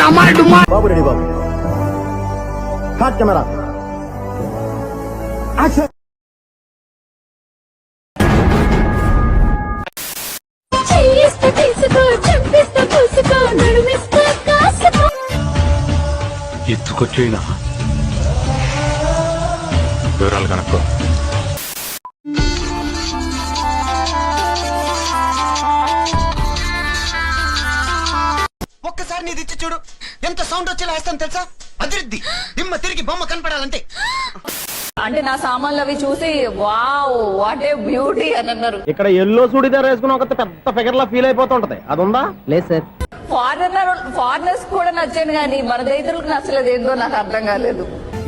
బాబు ready బాబు. హాట్ camera action. ఎత్తుకొచ్చేనా వివరాలు కనుక్కో. ఒక్కసారి నీది ఇచ్చి చూడు, ఎంత సౌండ్ వచ్చేలా వేస్తాను తెలుసా? అదిరిద్ది దిమ్మ తిరిగి బొమ్మ కనపడాలంటే. అంటే నా సామాన్లు అవి చూసి వావ్ వాట్ ఏ బ్యూటీ అని అన్నారు. ఇక్కడ ఎల్లో చూడిదార్ వేసుకుని ఒక పెద్ద ఫిగర్ లా ఫీల్ అయిపోతుంటది, అది ఉందా? లేదు సార్. ఫారినర్స్ కూడా నచ్చాను కానీ మన రైతులకు నచ్చలేదు, ఏందో నాకు అర్థం కాలేదు.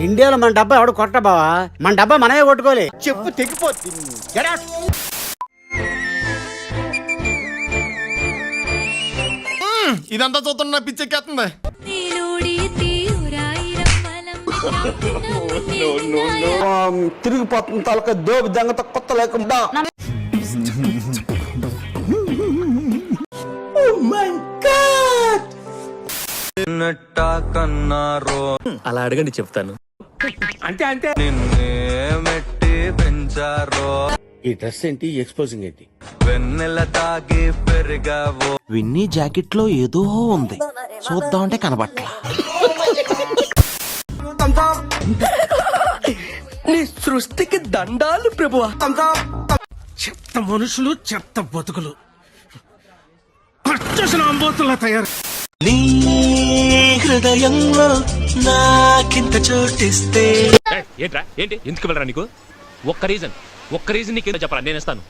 ఇండియాలో మన డబ్బా ఎవడు కొట్ట బావా, మన డబ్బా మనమే కొట్టుకోలే. చెప్పు తెగిపోద్ది. ఇదంతా చూస్తున్నా పిచ్చెక్కేస్తుంది. తిరిగిపోతుంది తలక దోబి దెంగత కొత్త లేకుండా. అలా అడగండి చెప్తాను. అంతే అంతే. మెట్టి పెంచారో ఈ డ్రెస్ ఏంటి, ఎక్స్పోజింగ్ ఏంటి? వెన్నెల తాగి పెరిగావో. విన్నీ జాకెట్ లో ఏదో ఉంది, చూద్దామంటే కనబట్లా. నీ సృష్టికి దండాలు ప్రభువా. చెత్త మనుషులు, చెత్త బతుకులు, పచ్చసిన అంబోతులా తయారు. నీ హృదయంలో నాకింత చోటిస్తే. ఏంట్రా ఏంటి ఎందుకు వెళ్ళరా నీకు? ఒక్క రీజన్ నీకేదో చెప్పరా, నేను ఇస్తాను.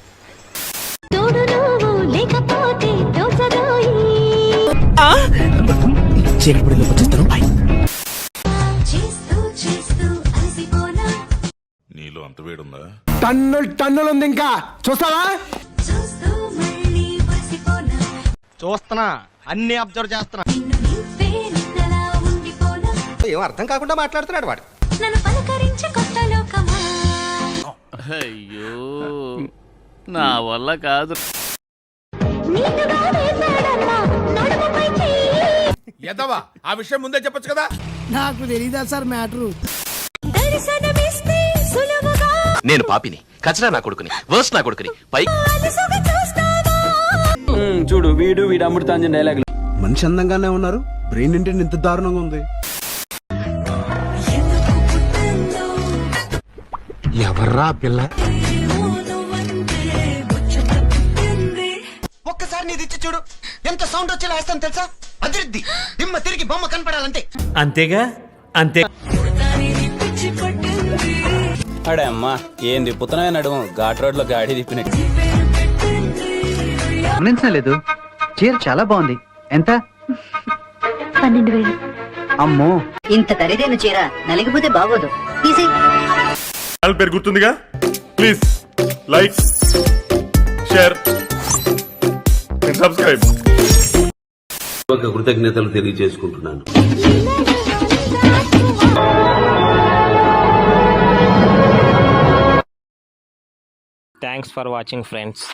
చీకటి వచ్చేస్తాను. నీలో అంత వేడుందా? టన్నులు ఉంది, ఇంకా చూస్తావా? చూస్తున్నా, అన్ని అబ్జర్వ్ చేస్తున్నా. ఏం అర్థం కాకుండా మాట్లాడుతున్నాడు వాడు. అయ్యో నా వల్ల కాదు. ఎదవా, ఆ విషయం ముందే చెప్పొచ్చు కదా. నాకు తెలీదా సార్ మ్యాటరు. నేను పాపిని, కచరా నా కొడుకుని, వర్స్ నా కొడుకుని, పై చూడు వీడు అమృతాంజన్ డైలాగ్. మనిషి అందంగానే ఉన్నారు, బ్రెయిన్ ఏంటి ఇంత దారుణంగా ఉంది? ఎవర్రా పిల్ల? ఒక్కసారి నీది ఇచ్చి చూడు, ఎంత సౌండ్ వచ్చేలా వేస్తాను తెలుసా? అదిరిద్ది దిమ్మ తిరిగి బొమ్మ కనపడాలంటే. అంతేగా అంతే. అడే అమ్మా ఏంది పుత్తనమే నడుము ఘాట్ రోడ్ లో గాడి తిప్పినట్టు. గమనించలేదు, చీర చాలా బాగుంది. ఎంత? 12,000. అమ్మో, ఇంత ఖరీదైన చీర నలిగిపోతే బాగోదు. తీసి పేరు గుర్తుందిగా. Please like, share, subscribe. కృతజ్ఞతలు తెలియజేసుకుంటున్నాను. Thanks for watching friends.